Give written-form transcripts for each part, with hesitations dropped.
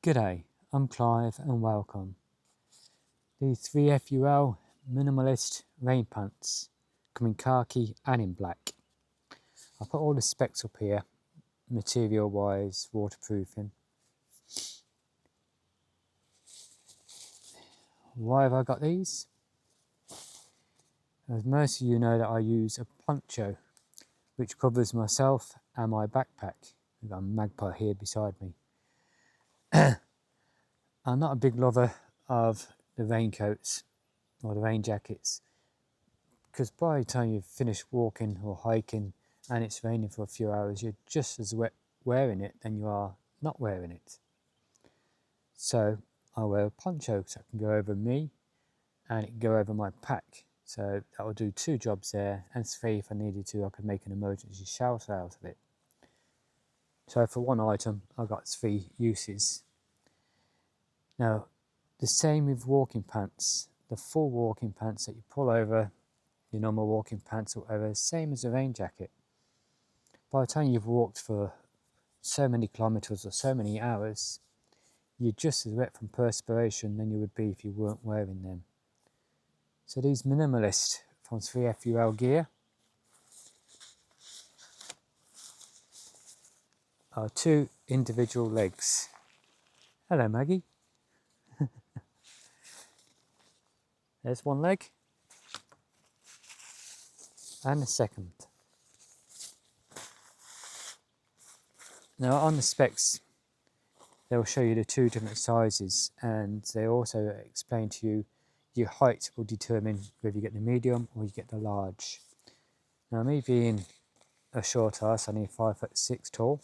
G'day, I'm Clive and welcome. The 3FUL Minimalist rain pants come in khaki and in black. I'll put all the specs up here, material wise, waterproofing. Why have I got these? As most of you know that I use a poncho which covers myself and my backpack. I've got a magpie here beside me. I'm not a big lover of the raincoats or the rain jackets because by the time you've finished walking or hiking and it's raining for a few hours, you're just as wet wearing it than you are not wearing it. So I wear a poncho so it can go over me and it can go over my pack. So that will do two jobs there, and three, if I needed to, I could make an emergency shelter out of it. So for one item, I've got three uses. Now, the same with walking pants. The full walking pants that you pull over your normal walking pants or whatever, same as a rain jacket. By the time you've walked for so many kilometers or so many hours, you're just as wet from perspiration than you would be if you weren't wearing them. So these Minimalist from 3FULgear are two individual legs. Hello Maggie. There's one leg and the second. Now on the specs they'll show you the two different sizes, and they also explain to you your height will determine whether you get the medium or you get the large. Now me being a short ass, only 5'6" tall,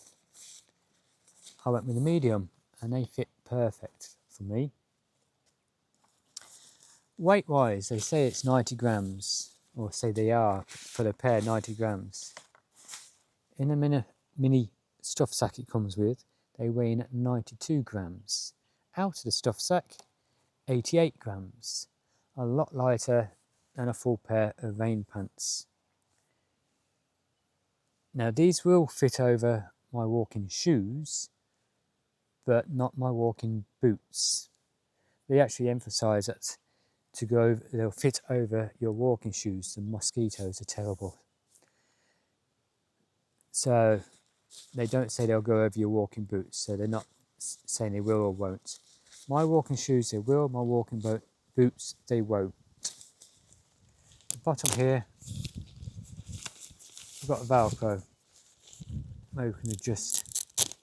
I went with the medium and they fit perfect for me. Weight wise, they say it's 90 grams, or say they are for the pair 90 grams. In the mini stuff sack it comes with, they weigh in at 92 grams. Out of the stuff sack, 88 grams. A lot lighter than a full pair of rain pants. Now these will fit over my walking shoes, but not my walking boots. They actually emphasise that they'll fit over your walking shoes. The mosquitoes are terrible. So they don't say they'll go over your walking boots, so they're not saying they will or won't. My walking shoes they will, my walking boots they won't. The bottom here, we've got a Velcro where we can adjust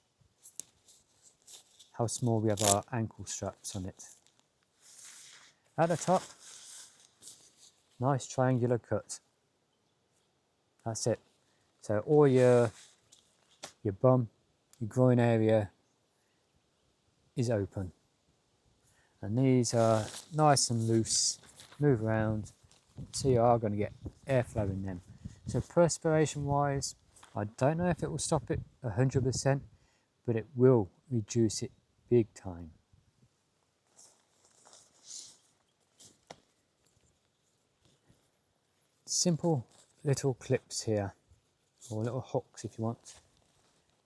how small we have our ankle straps on it. At the top, nice triangular cut. That's it. So all your bum, your groin area is open. And these are nice and loose, move around, so you are going to get airflow in them. So perspiration wise, I don't know if it will stop it 100%, but it will reduce it big time. Simple little clips here, or little hooks if you want,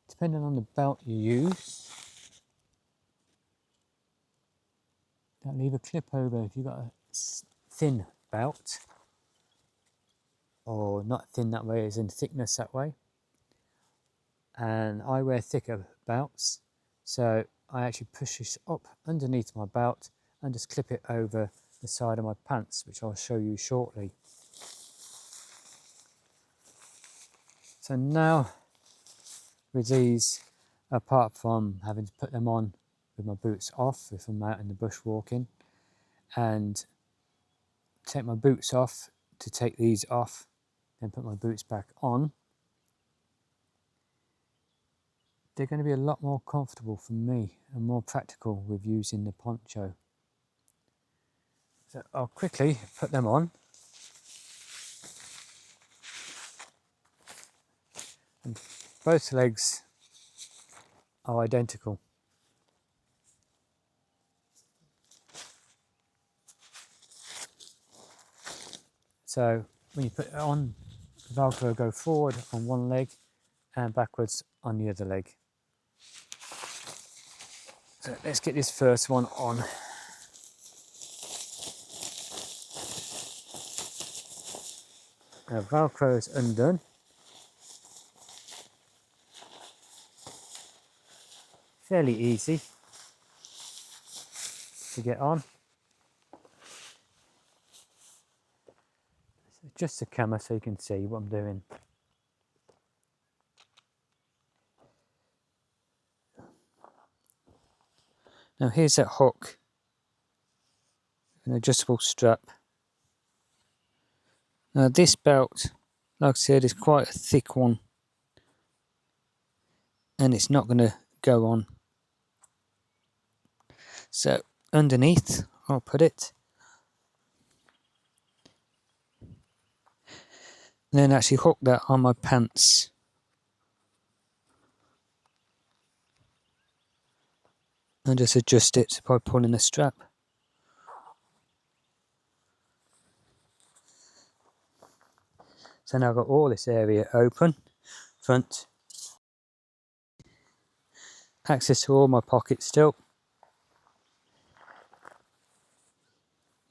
depending on the belt you use. Don't leave a clip over if you've got a thin belt, or not thin that way as in thickness that way. And I wear thicker belts, so I actually push this up underneath my belt and just clip it over the side of my pants, which I'll show you shortly. So now with these, apart from having to put them on with my boots off if I'm out in the bush walking, and take my boots off to take these off, then put my boots back on, they're going to be a lot more comfortable for me and more practical with using the poncho. So I'll quickly put them on. And both legs are identical. So when you put it on, the Velcro will go forward on one leg and backwards on the other leg. So let's get this first one on. Now Velcro is undone. Fairly easy to get on. So just a camera so you can see what I'm doing. Now here's that hook, an adjustable strap. Now this belt, like I said, is quite a thick one and it's not going to go on. So underneath I'll put it. And then actually hook that on my pants. And just adjust it by pulling the strap. So now I've got all this area open, front. Access to all my pockets still.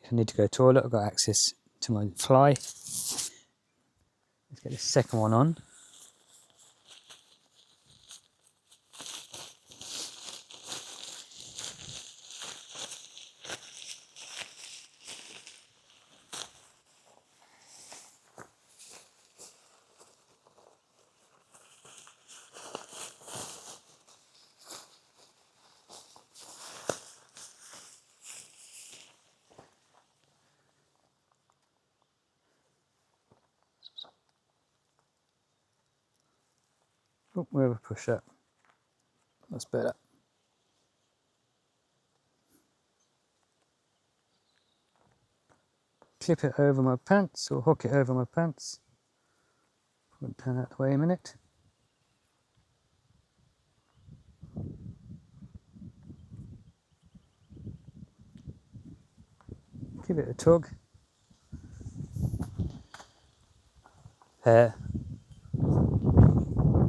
If I need to go to the toilet, I've got access to my fly. Let's get the second one on. Oh, where have I pushed that? That's better. Clip it over my pants or hook it over my pants. Put it down that way a minute. Give it a tug. Pair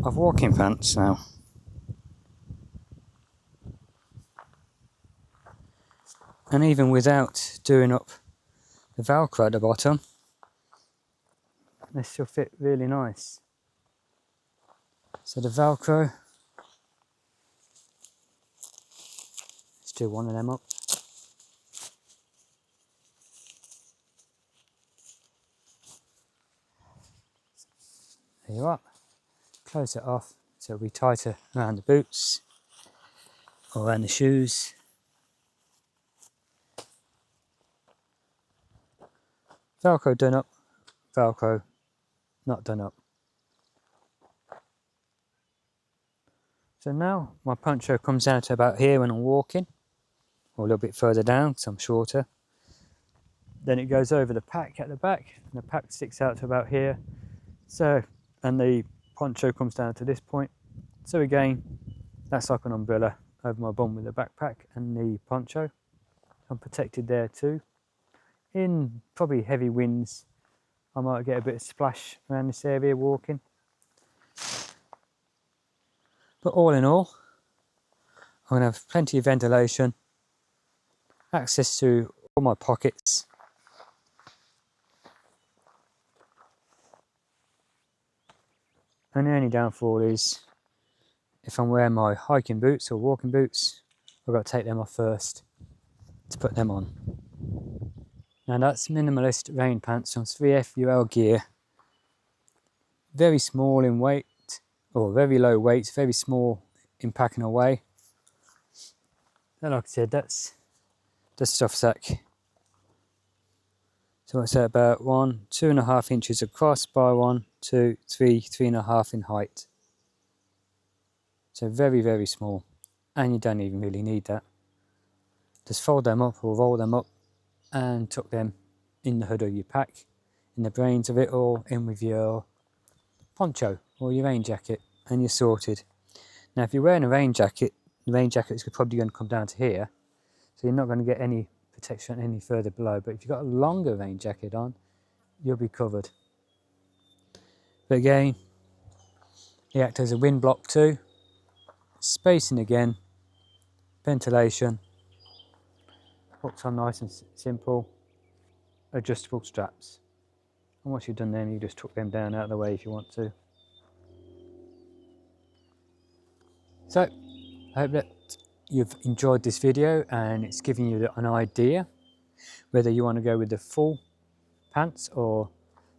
of walking pants now. And even without doing up the Velcro at the bottom, they still fit really nice. So the Velcro, let's do one of them up. There you are. Close it off so it'll be tighter around the boots or around the shoes. Velcro done up, Velcro not done up. So now my poncho comes down to about here when I'm walking, or a little bit further down because I'm shorter. Then it goes over the pack at the back, and the pack sticks out to about here. So, and the poncho comes down to this point. So again, that's like an umbrella over my bum with the backpack and the poncho. I'm protected there too. In probably heavy winds, I might get a bit of splash around this area walking. But all in all, I'm going to have plenty of ventilation, access to all my pockets. And the only downfall is if I'm wearing my hiking boots or walking boots, I've got to take them off first to put them on. Now that's minimalist rain pants from 3FULGear. Very small in weight, or very low weight, very small in packing away. And like I said, that's the stuff sack. So it's about 2.5 inches across by 3.5 in height. So very, very small. And you don't even really need that. Just fold them up or roll them up and tuck them in the hood of your pack, in the brains of it, or in with your poncho or your rain jacket, and you're sorted. Now if you're wearing a rain jacket, the rain jacket is probably going to come down to here, so you're not going to get any protection any further below. But if you've got a longer rain jacket on, you'll be covered. But again, it acts as a wind block too. Spacing again, ventilation, hooks on nice and simple, adjustable straps. And once you've done them, you just tuck them down out of the way if you want to. So, I hope that you've enjoyed this video and it's giving you an idea whether you want to go with the full pants or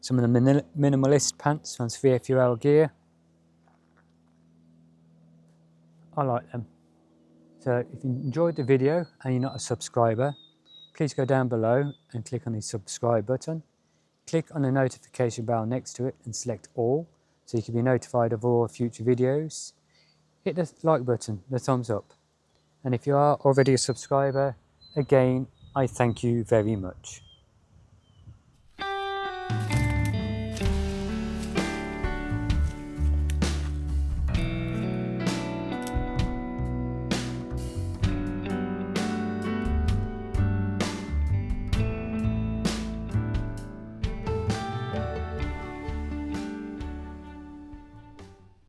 some of the minimalist pants from 3FULgear. I like them. So if you enjoyed the video and you're not a subscriber, please go down below and click on the subscribe button. Click on the notification bell next to it and select all so you can be notified of all future videos. Hit the like button, the thumbs up. And if you are already a subscriber, again, I thank you very much.